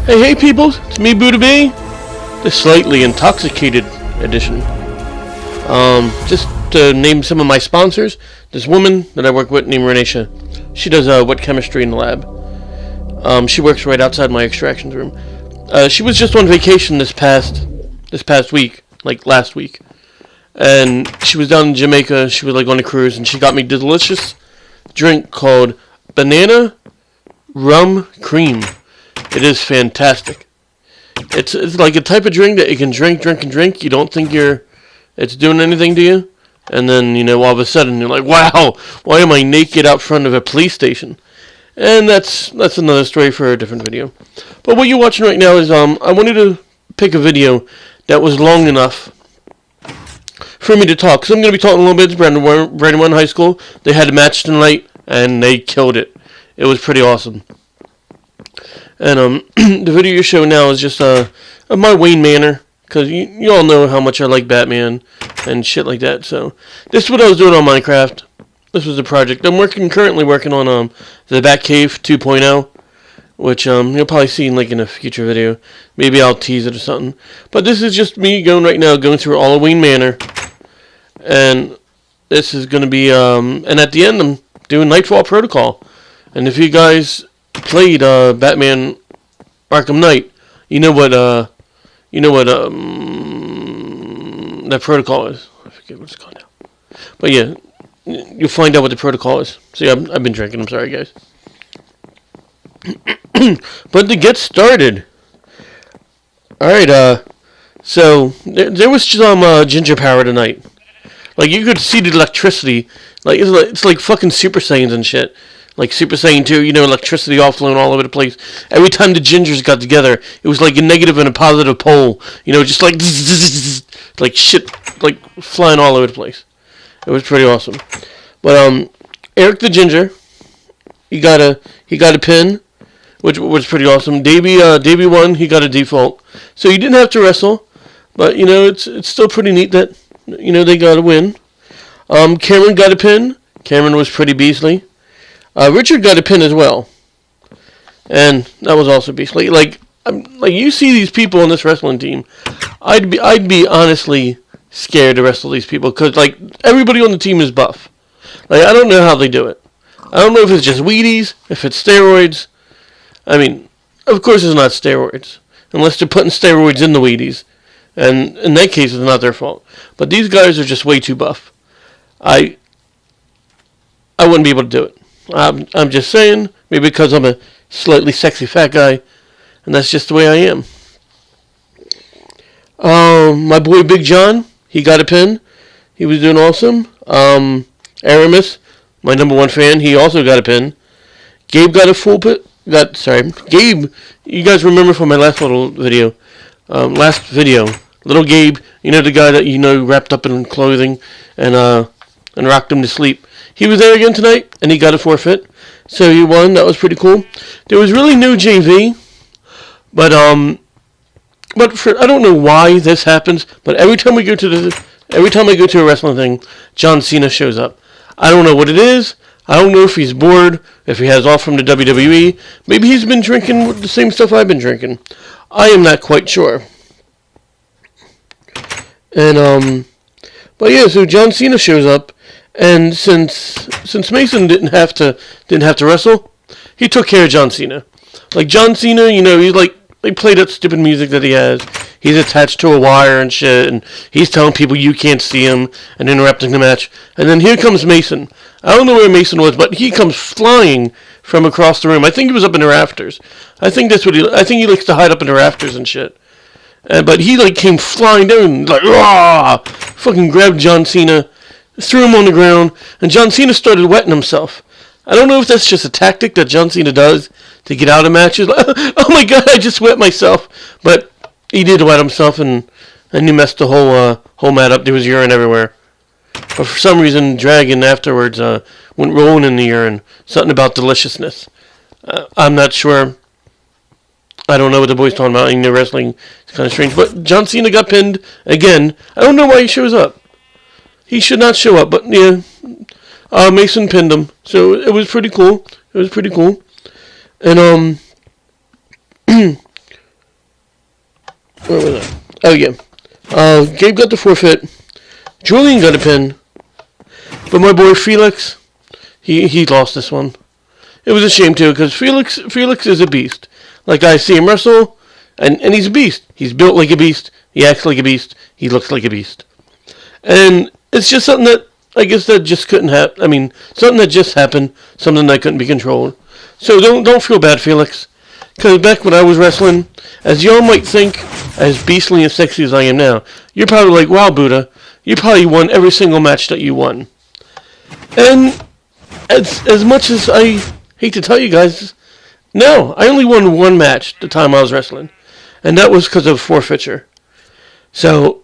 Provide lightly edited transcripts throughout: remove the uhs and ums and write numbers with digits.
Hey people, it's me, BuddhaBB, the slightly intoxicated edition. Just to name some of my sponsors, this woman that I work with named Renisha, she does wet chemistry in the lab. She works right outside my extractions room. She was just on vacation this past week, like last week, and she was down in Jamaica. She was like on a cruise, and she got me delicious drink called banana rum cream. It is fantastic. It's like a type of drink that you can drink. You don't think it's doing anything to you, and then all of a sudden you're like, wow, why am I naked out front of a police station? And that's another story for a different video. But what you're watching right now is I wanted to pick a video that was long enough for me to talk. So I'm going to be talking a little bit to Brandywine High School. They had a match tonight, and they killed it. It was pretty awesome. And the video you're showing now is just of my Wayne Manor, because you all know how much I like Batman and shit like that. So this is what I was doing on Minecraft. This was the project. I'm currently working on the Batcave 2.0, which you'll probably see in a future video. Maybe I'll tease it or something. But this is just me going through all of Wayne Manor, and this is going to be and at the end I'm doing Nightfall Protocol. And if you guys played Batman Arkham Knight, you know what that protocol is. I forget what it's called now. But yeah, you'll find out what the protocol is. See, I've been drinking. I'm sorry, guys. But to get started, all right. So there was some ginger power tonight. Like you could see the electricity. It's like fucking Super Saiyans and shit. Like Super Saiyan 2, electricity all flowing all over the place. Every time the gingers got together, it was like a negative and a positive pole. Just like like shit, like flying all over the place. It was pretty awesome. But Eric the Ginger, he got a pin, which was pretty awesome. Davey won. He got a default, so he didn't have to wrestle. But it's still pretty neat that they got a win. Cameron got a pin. Cameron was pretty beastly. Richard got a pin as well, and that was also beastly. Like you see these people on this wrestling team, I'd be honestly scared to wrestle these people because everybody on the team is buff. I don't know how they do it. I don't know if it's just Wheaties, if it's steroids. I mean, of course it's not steroids, unless they're putting steroids in the Wheaties, and in that case it's not their fault. But these guys are just way too buff. I wouldn't be able to do it. I'm just saying, maybe because I'm a slightly sexy fat guy, and that's just the way I am. My boy Big John, he got a pin. He was doing awesome. Aramis, my number one fan, he also got a pin. Gabe got a full pin. Gabe, you guys remember from my last video, little Gabe, the guy that wrapped up in clothing and rocked him to sleep. He was there again tonight, and he got a forfeit. So he won. That was pretty cool. There was really no JV, but I don't know why this happens. But every time I go to a wrestling thing, John Cena shows up. I don't know what it is. I don't know if he's bored, if he has off from the WWE. Maybe he's been drinking the same stuff I've been drinking. I am not quite sure. And but yeah, so John Cena shows up. And since Mason didn't have to wrestle, he took care of John Cena. Like John Cena, he's they play that stupid music that he has. He's attached to a wire and shit, and he's telling people you can't see him and interrupting the match. And then here comes Mason. I don't know where Mason was, but he comes flying from across the room. I think he was up in the rafters. I think he likes to hide up in the rafters and shit. But he came flying down, rah! Fucking grabbed John Cena, threw him on the ground, and John Cena started wetting himself. I don't know if that's just a tactic that John Cena does to get out of matches. Oh my god, I just wet myself. But he did wet himself, and he messed the whole mat up. There was urine everywhere. But for some reason, Dragon afterwards went rolling in the urine. Something about deliciousness. I'm not sure. I don't know what the boy's talking about. Wrestling is kind of strange. But John Cena got pinned again. I don't know why he shows up. He should not show up, but yeah, Mason pinned him, so it was pretty cool. And Where was I? Oh, yeah. Gabe got the forfeit. Julian got a pin. But my boy Felix, he lost this one. It was a shame, too, because Felix is a beast. Like, I see him wrestle, and he's a beast. He's built like a beast. He acts like a beast. He looks like a beast. And it's just something that, I guess that just couldn't happen. I mean, something that just happened. Something that couldn't be controlled. So don't feel bad, Felix. Because back when I was wrestling, as y'all might think, as beastly and sexy as I am now, you're probably like, wow, Buddha, you probably won every single match that you won. And as much as I hate to tell you guys, no, I only won one match the time I was wrestling. And that was because of forfeiture. So,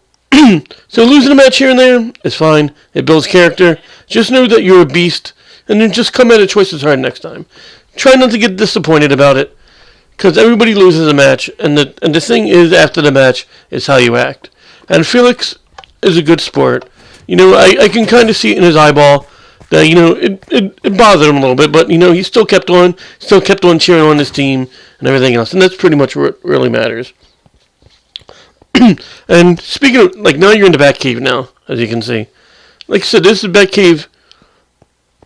so losing a match here and there is fine. It builds character. Just know that you're a beast, and then just come at it twice as hard next time. Try not to get disappointed about it, because everybody loses a match, and the thing is, after the match, is how you act. And Felix is a good sport. You know, I can kind of see it in his eyeball that, you know, it bothered him a little bit, but, you know, he still kept on cheering on his team and everything else, and that's pretty much what really matters. And speaking of, like, now you're in the Batcave now, as you can see. Like I said, this is Batcave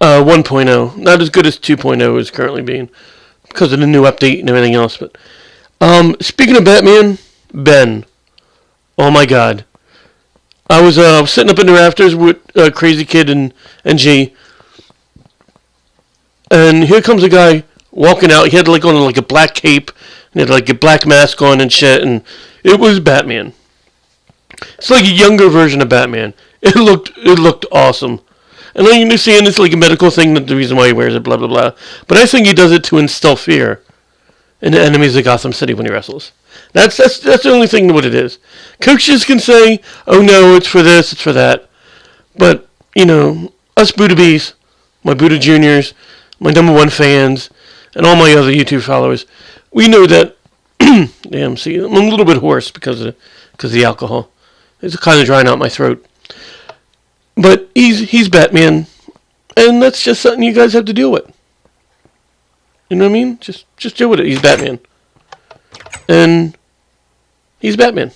1.0. Not as good as 2.0 is currently being, because of the new update and everything else. But speaking of Batman, Ben. Oh my God. I was sitting up in the rafters with Crazy Kid and G. And here comes a guy walking out. He had like on like a black cape, and he had like a black mask on and shit, and it was Batman. It's like a younger version of Batman. It looked awesome. And I understand it's like a medical thing, that the reason why he wears it, blah blah blah. But I think he does it to instill fear in the enemies of Gotham City when he wrestles. That's the only thing what it is. Coaches can say, "Oh no, it's for this, it's for that," but you know, us BuddhaBs, my Buddha Juniors, my #1 fans, and all my other YouTube followers, we know that. Damn, see, I'm a little bit hoarse because of the alcohol. It's kind of drying out my throat. But he's Batman, and that's just something you guys have to deal with. You know what I mean? Just deal with it. He's Batman, and he's Batman.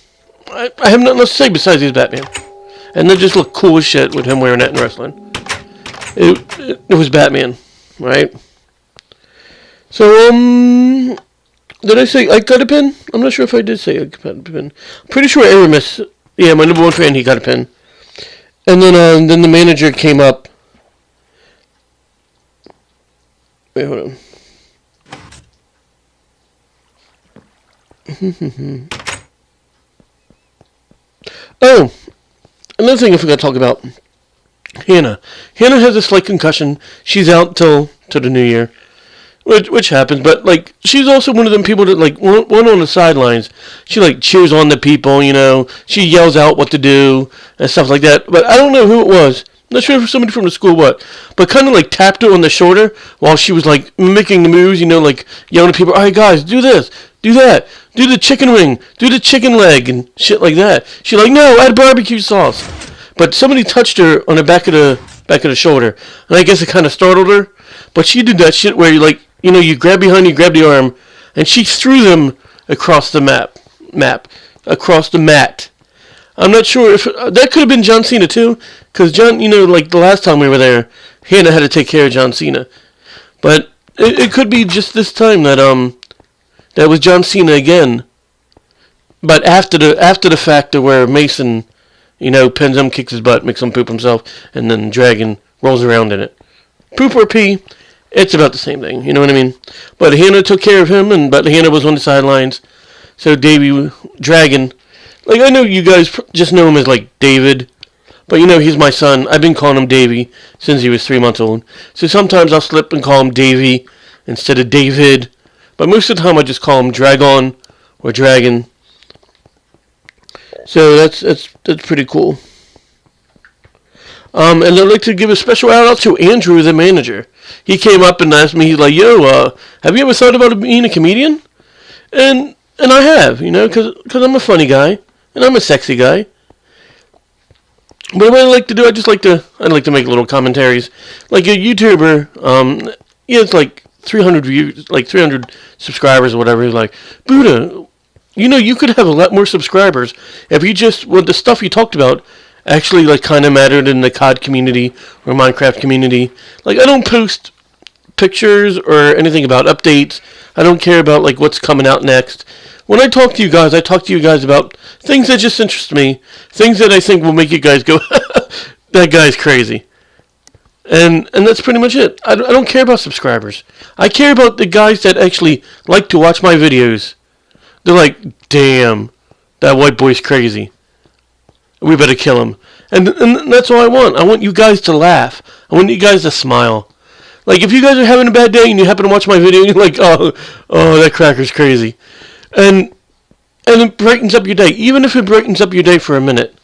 I have nothing else to say besides he's Batman, and they just look cool as shit with him wearing that in wrestling. It was Batman, right? So did I say I got a pin? I'm not sure if I did say I got a pin. I'm pretty sure Aramis, yeah, my #1 fan, he got a pin. And then the manager came up. Wait, hold on. Oh, another thing I forgot to talk about. Hannah. Hannah has a slight concussion. She's out till the new year. Which happens, but, like, she's also one of them people that, like, one on the sidelines, she, like, cheers on the people, you know, she yells out what to do, and stuff like that, but I don't know who it was, I'm not sure if it was somebody from the school, but kind of, like, tapped her on the shoulder while she was, like, mimicking the moves, you know, like, yelling at people, all right, guys, do this, do that, do the chicken wing, do the chicken leg, and shit like that. She's like, no, add barbecue sauce, but somebody touched her on the back of the shoulder, and I guess it kind of startled her, but she did that shit where you, like, you know, you grab behind, you grab the arm, and she threw them across the across the mat. I'm not sure if that could have been John Cena too, because John, you know, like the last time we were there, Hannah had to take care of John Cena, but it could be just this time that that was John Cena again, but after the fact of where Mason, you know, pins him, kicks his butt, makes him poop himself, and then Dragon rolls around in it. Poop or pee. It's about the same thing, you know what I mean? But Hannah took care of him, but Hannah was on the sidelines. So Dragon, like I know you guys just know him as like David, but you know he's my son. I've been calling him Davey since he was 3 months old. So sometimes I'll slip and call him Davey instead of David. But most of the time I just call him Dragon or Dragon. So that's pretty cool. And I'd like to give a special shout out to Andrew, the manager. He came up and asked me, he's like, yo, have you ever thought about being a comedian? And I have, you know, because I'm a funny guy, and I'm a sexy guy. But what I like to do, I'd like to make little commentaries. Like a YouTuber, yeah, it's like 300 views, like 300 subscribers or whatever. He's like, Buddha, you could have a lot more subscribers if you just, the stuff you talked about actually, like, kind of mattered in the COD community or Minecraft community. Like, I don't post pictures or anything about updates. I don't care about, like, what's coming out next. When I talk to you guys, I talk to you guys about things that just interest me, things that I think will make you guys go, that guy's crazy. And that's pretty much it. I don't care about subscribers. I care about the guys that actually like to watch my videos. They're like, damn, that white boy's crazy. We better kill him. And that's all I want. I want you guys to laugh. I want you guys to smile. Like, if you guys are having a bad day and you happen to watch my video and you're like, oh, that cracker's crazy. And it brightens up your day. Even if it brightens up your day for a minute.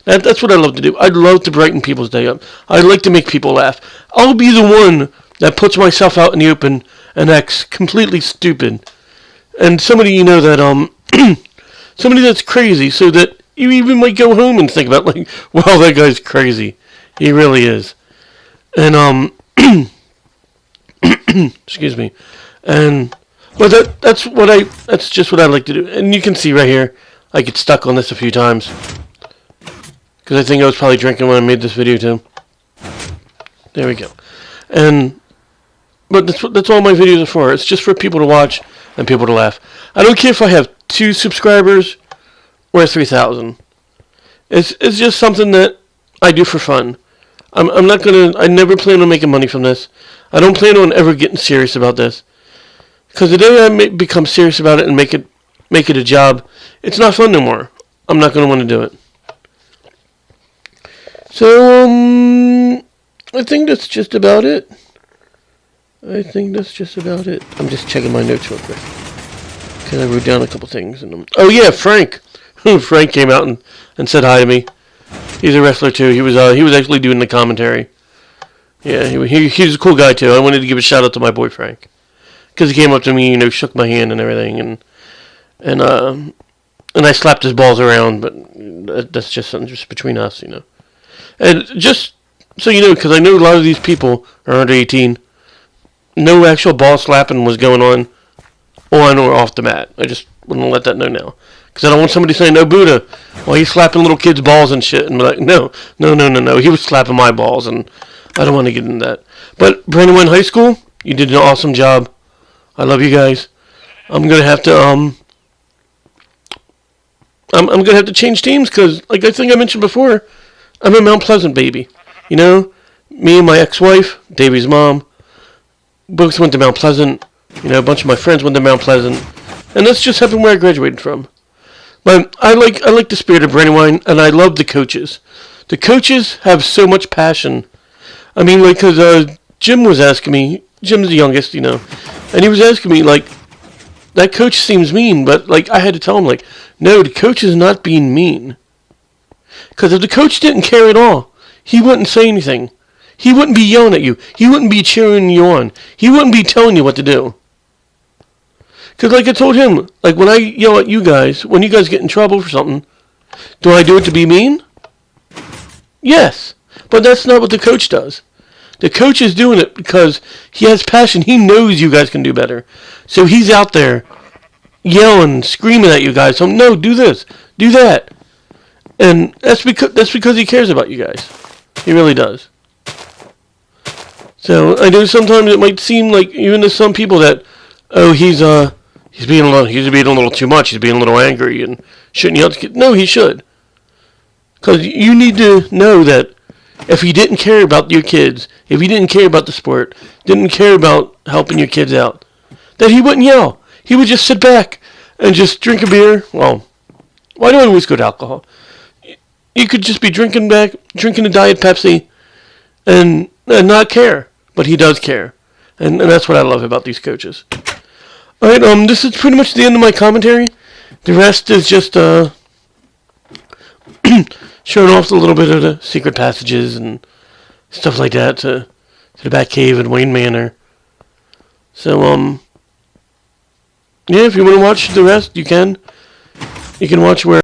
That's what I love to do. I'd love to brighten people's day up. I'd like to make people laugh. I'll be the one that puts myself out in the open and acts completely stupid. And somebody that, somebody that's crazy, so that you even might go home and think about, like, wow, that guy's crazy. He really is. And, excuse me. But that's just what I like to do. And you can see right here, I get stuck on this a few times. Because I think I was probably drinking when I made this video too. There we go. But that's all my videos are for. It's just for people to watch and people to laugh. I don't care if I have 2 subscribers or 3,000. It's just something that I do for fun. I never plan on making money from this. I don't plan on ever getting serious about this. Because the day I become serious about it and make it a job, it's not fun no more. I'm not going to want to do it. So, I think that's just about it. I'm just checking my notes real quick. Because I wrote down a couple things. Oh, yeah, Frank. Frank came out and said hi to me. He's a wrestler, too. He was actually doing the commentary. Yeah, he's a cool guy, too. I wanted to give a shout-out to my boy, Frank. Because he came up to me, shook my hand and everything. And I slapped his balls around, but that's just something just between us, And just so you know, because I know a lot of these people are under 18, no actual ball slapping was going on or off the mat. I just want to let that know now. Because I don't want somebody saying, no, Buddha, well, he's slapping little kids' balls and shit. And be like, no. He was slapping my balls, and I don't want to get into that. But Brandywine High School, you did an awesome job. I love you guys. I'm going to have to, I'm going to have to change teams because, like I think I mentioned before, I'm a Mount Pleasant baby. Me and my ex-wife, Davey's mom, both went to Mount Pleasant. A bunch of my friends went to Mount Pleasant. And that's just happened where I graduated from. But I like the spirit of Brandywine, and I love the coaches. The coaches have so much passion. I mean, like, because Jim was asking me, Jim's the youngest, and he was asking me, like, that coach seems mean, but, like, I had to tell him, like, no, the coach is not being mean. Because if the coach didn't care at all, he wouldn't say anything. He wouldn't be yelling at you. He wouldn't be cheering you on. He wouldn't be telling you what to do. Because like I told him, like when I yell at you guys, when you guys get in trouble for something, do I do it to be mean? Yes. But that's not what the coach does. The coach is doing it because he has passion. He knows you guys can do better. So he's out there yelling, screaming at you guys. So no, do this, do that. And that's because he cares about you guys. He really does. So I know sometimes it might seem like even to some people that, oh, he's being a little too much. He's being a little angry and shouldn't yell at the kid. No, he should. Because you need to know that if he didn't care about your kids, if he didn't care about the sport, didn't care about helping your kids out, that he wouldn't yell. He would just sit back and just drink a beer. Well, why do I always go to alcohol? You could just be drinking a Diet Pepsi and not care. But he does care. And that's what I love about these coaches. Alright, this is pretty much the end of my commentary. The rest is just showing off a little bit of the secret passages and stuff like that to the Batcave and Wayne Manor. So, yeah, if you want to watch the rest, you can. You can watch where